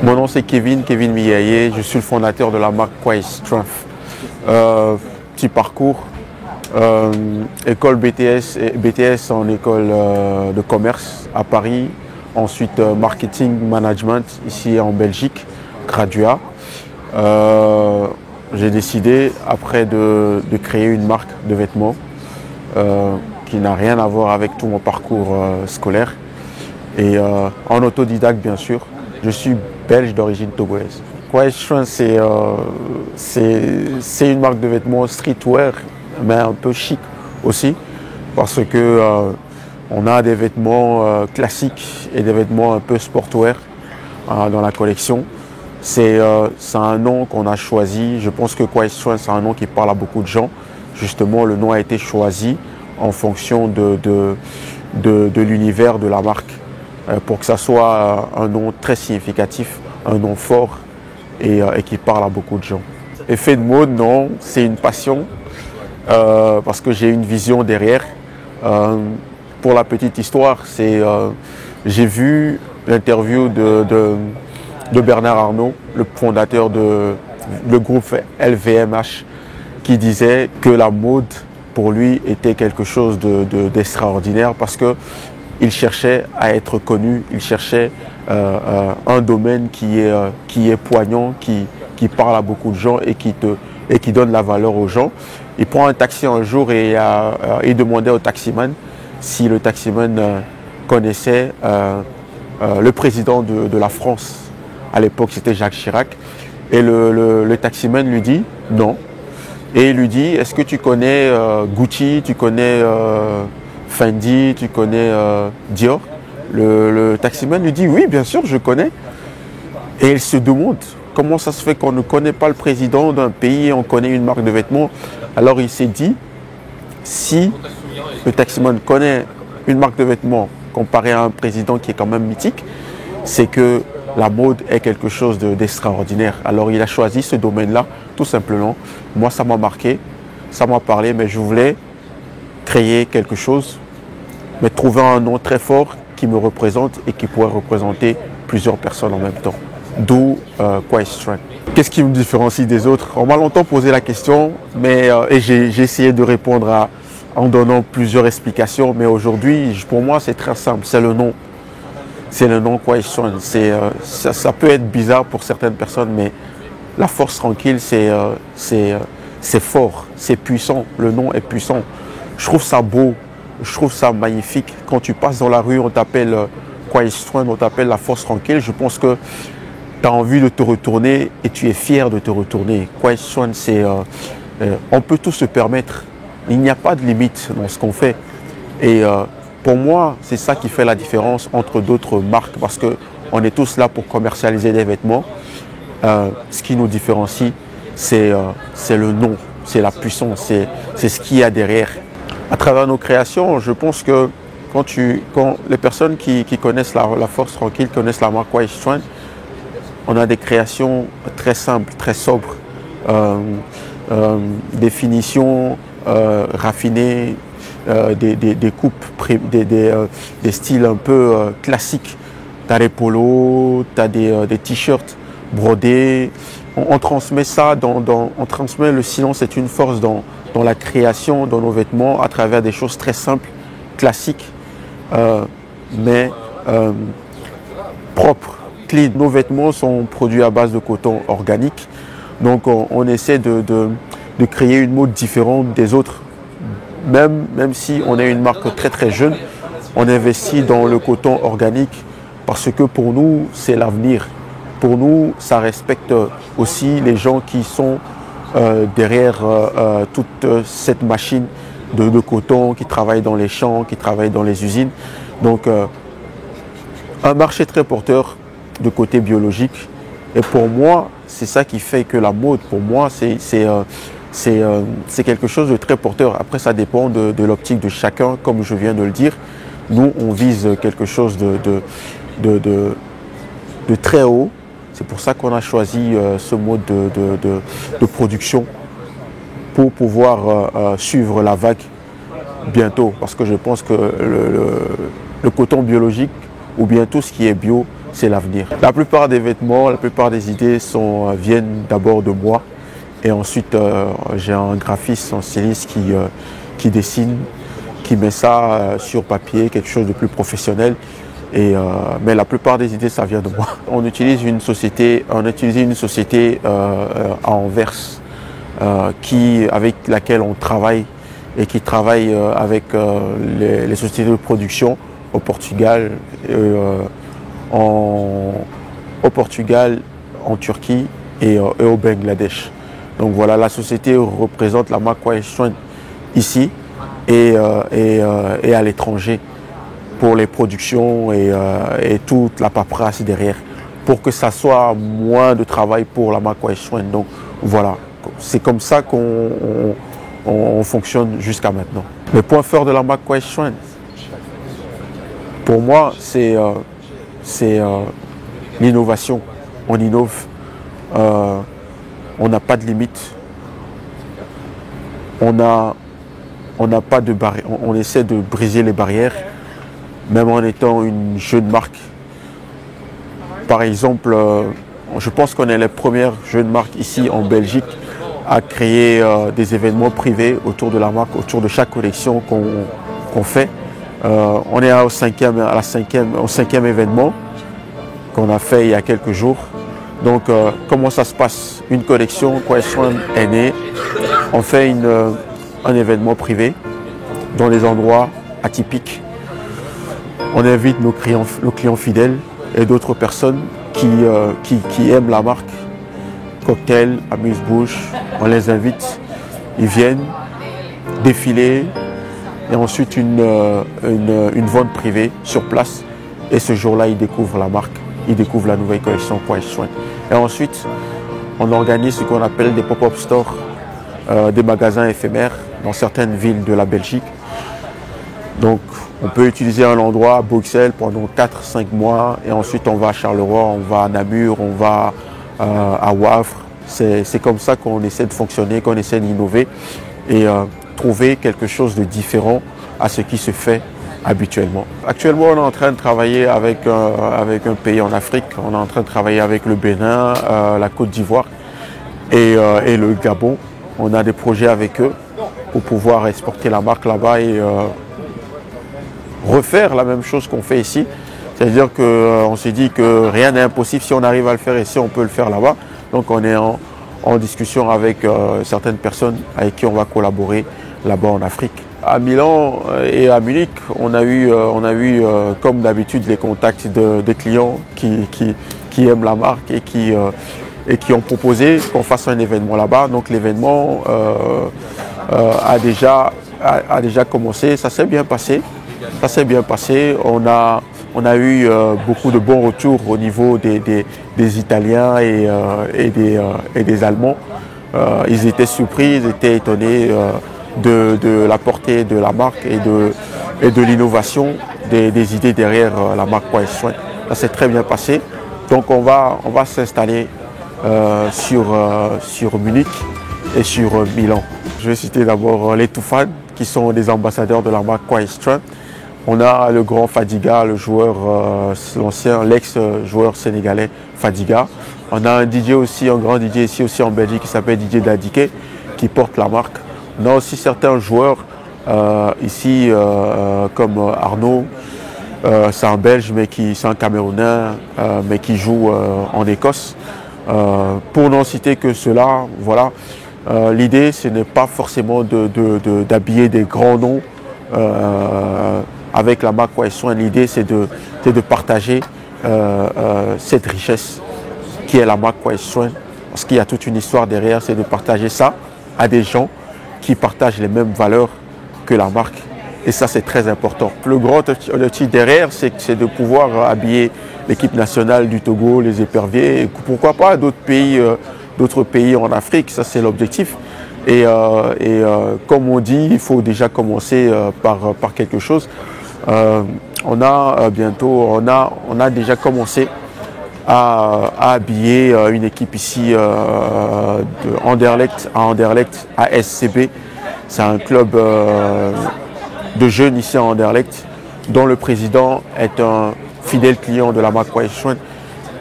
Mon nom c'est Kevin Miaye, je suis le fondateur de la marque Quiet Strength. Petit parcours, école BTS en école de commerce à Paris, ensuite marketing management ici en Belgique, graduat. J'ai décidé après de créer une marque de vêtements qui n'a rien à voir avec tout mon parcours scolaire et en autodidacte bien sûr. Je suis belge d'origine togolaise. Quiet Strength c'est une marque de vêtements streetwear mais un peu chic aussi parce que on a des vêtements classiques et des vêtements un peu sportwear dans la collection. C'est un nom qu'on a choisi. Je pense que Quiet Strength c'est un nom qui parle à beaucoup de gens. Justement, le nom a été choisi en fonction de l'univers de la marque pour que ça soit un nom très significatif, un nom fort et qui parle à beaucoup de gens. Effet de mode, non, c'est une passion parce que j'ai une vision derrière. Pour la petite histoire, j'ai vu l'interview de Bernard Arnault, le fondateur du groupe LVMH, qui disait que la mode pour lui était quelque chose d'extraordinaire parce qu'il cherchait à être connu, il cherchait un domaine qui est poignant, qui parle à beaucoup de gens et qui donne la valeur aux gens. Il prend un taxi un jour et il demandait au taximan si le taximan connaissait le président de la France. À l'époque, c'était Jacques Chirac. Et le taximan lui dit non. Et il lui dit, est-ce que tu connais Gucci, tu connais Fendi, tu connais Dior? Le taximan lui dit, oui, bien sûr, je connais. Et il se demande comment ça se fait qu'on ne connaît pas le président d'un pays et on connaît une marque de vêtements. Alors il s'est dit, si le taximan connaît une marque de vêtements comparée à un président qui est quand même mythique, c'est que la mode est quelque chose d'extraordinaire. Alors il a choisi ce domaine-là, tout simplement. Moi, ça m'a marqué, ça m'a parlé, mais je voulais créer quelque chose, mais trouver un nom très fort qui me représente et qui pourrait représenter plusieurs personnes en même temps. D'où Quiet Strength. Qu'est-ce qui me différencie des autres? On m'a longtemps posé la question, et j'ai essayé de répondre en donnant plusieurs explications, mais aujourd'hui, pour moi, c'est très simple, c'est le nom. C'est le nom Quiet Strength. Ça peut être bizarre pour certaines personnes, mais la force tranquille, c'est fort, c'est puissant. Le nom est puissant. Je trouve ça beau, je trouve ça magnifique. Quand tu passes dans la rue, on t'appelle Quiet Strength, on t'appelle la force tranquille. Je pense que tu as envie de te retourner et tu es fier de te retourner. Quiet Strength, on peut tout se permettre. Il n'y a pas de limite dans ce qu'on fait. Et pour moi, c'est ça qui fait la différence entre d'autres marques parce qu'on est tous là pour commercialiser des vêtements. Ce qui nous différencie, c'est le nom, c'est la puissance, c'est ce qu'il y a derrière. À travers nos créations, je pense que quand les personnes qui connaissent la force tranquille, connaissent la marque Quiet Strength, on a des créations très simples, très sobres, des finitions raffinées, des coupes, des styles un peu classiques. Tu as des polos, tu as des t-shirts brodés. On transmet ça, on transmet le silence est une force dans la création, dans nos vêtements, à travers des choses très simples, classiques, mais propres, clean. Nos vêtements sont produits à base de coton organique. Donc on essaie de créer une mode différente des autres. Même si on est une marque très très jeune, on investit dans le coton organique parce que pour nous, c'est l'avenir. Pour nous, ça respecte aussi les gens qui sont derrière toute cette machine de coton, qui travaillent dans les champs, qui travaillent dans les usines. Donc, un marché très porteur de côté biologique. Et pour moi, c'est ça qui fait que la mode, pour moi, c'est quelque chose de très porteur. Après, ça dépend de l'optique de chacun, comme je viens de le dire. Nous, on vise quelque chose de très haut. C'est pour ça qu'on a choisi ce mode de production pour pouvoir suivre la vague bientôt. Parce que je pense que le coton biologique ou bien tout ce qui est bio, c'est l'avenir. La plupart des vêtements, la plupart des idées viennent d'abord de moi. Et ensuite, j'ai un graphiste, un styliste qui dessine, qui met ça sur papier, quelque chose de plus professionnel. Mais la plupart des idées, ça vient de moi. On a utilisé une société à Anvers avec laquelle on travaille et qui travaille avec les sociétés de production au Portugal, en Turquie et au Bangladesh. Donc voilà, la société représente la marque Quiet ici et à l'étranger pour les productions et toute la paperasse derrière, pour que ça soit moins de travail pour la marque Quiet. Donc voilà, c'est comme ça qu'on fonctionne jusqu'à maintenant. Le point fort de la marque Quiet, pour moi, c'est l'innovation. On innove. On n'a pas de limite. On n'a pas de barrière. On essaie de briser les barrières, même en étant une jeune marque. Par exemple, je pense qu'on est les premières jeunes marques ici en Belgique à créer des événements privés autour de la marque, autour de chaque collection qu'on fait. On est au cinquième événement qu'on a fait il y a quelques jours. Donc, comment ça se passe? Une collection Quiet est née. On fait un événement privé dans des endroits atypiques. On invite nos clients fidèles et d'autres personnes qui aiment la marque. Cocktail, amuse-bouche, on les invite. Ils viennent défiler et ensuite une vente privée sur place. Et ce jour-là, ils découvrent la marque. Ils découvrent la nouvelle collection Quiet. Et ensuite, on organise ce qu'on appelle des pop-up stores, des magasins éphémères dans certaines villes de la Belgique. Donc, on peut utiliser un endroit à Bruxelles pendant 4-5 mois et ensuite on va à Charleroi, on va à Namur, on va à Wavre. C'est comme ça qu'on essaie de fonctionner, qu'on essaie d'innover et trouver quelque chose de différent à ce qui se fait habituellement. Actuellement, on est en train de travailler avec un pays en Afrique. On est en train de travailler avec le Bénin, la Côte d'Ivoire et le Gabon. On a des projets avec eux pour pouvoir exporter la marque là-bas et refaire la même chose qu'on fait ici. C'est-à-dire qu'on s'est dit que rien n'est impossible. Si on arrive à le faire ici, on peut le faire là-bas. Donc on est en discussion avec certaines personnes avec qui on va collaborer là-bas en Afrique. À Milan et à Munich, on a eu comme d'habitude les contacts des clients qui aiment la marque et qui ont proposé qu'on fasse un événement là-bas. Donc l'événement a déjà commencé, ça s'est bien passé. On a eu beaucoup de bons retours au niveau des Italiens et des Allemands. Ils étaient surpris, ils étaient étonnés de la portée de la marque et de l'innovation des idées derrière la marque Quiet. Ça s'est très bien passé. Donc on va s'installer sur Munich et sur Milan. Je vais citer d'abord les Toufan qui sont des ambassadeurs de la marque Quiet. On a le grand Fadiga, le joueur, l'ex-joueur sénégalais Fadiga. On a un DJ aussi, un grand DJ ici aussi en Belgique qui s'appelle DJ Dadike qui porte la marque. On a aussi certains joueurs ici comme Arnaud, c'est un Belge mais c'est un Camerounais mais qui joue en Écosse. Pour n'en citer que cela, voilà. L'idée ce n'est pas forcément d'habiller des grands noms avec la marque Quiet. L'idée c'est de partager cette richesse qui est la marque Quiet. Parce qu'il y a toute une histoire derrière, c'est de partager ça à des gens qui partagent les mêmes valeurs que la marque. Et ça, c'est très important. Le grand objectif derrière, c'est de pouvoir habiller l'équipe nationale du Togo, les éperviers, et pourquoi pas d'autres pays en Afrique. Ça, c'est l'objectif. Et comme on dit, il faut déjà commencer par quelque chose. On a déjà commencé à habiller une équipe ici à Anderlecht, à SCB. C'est un club de jeunes ici à Anderlecht, dont le président est un fidèle client de la marque Quiet.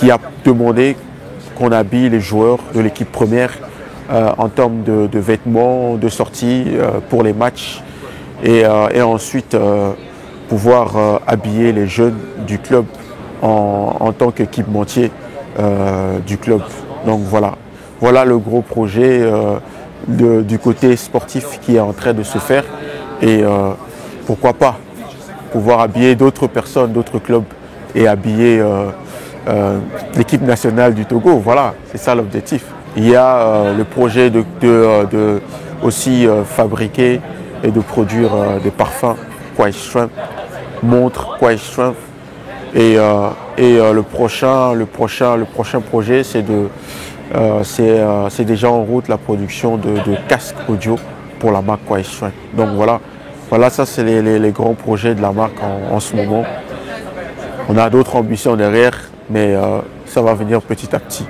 qui a demandé qu'on habille les joueurs de l'équipe première en termes de vêtements, de sortie pour les matchs et ensuite pouvoir habiller les jeunes du club en tant qu'équipementier du club. Donc voilà le gros projet du côté sportif qui est en train de se faire et pourquoi pas pouvoir habiller d'autres personnes, d'autres clubs et habiller l'équipe nationale du Togo. Voilà, c'est ça l'objectif. Il y a le projet de aussi fabriquer et de produire des parfums Quiet Strength, montres Quiet Strength. Et le prochain projet, c'est déjà en route la production de casques audio pour la marque Quiet Strength. Donc voilà, ça c'est les grands projets de la marque en ce moment. On a d'autres ambitions derrière, mais ça va venir petit à petit.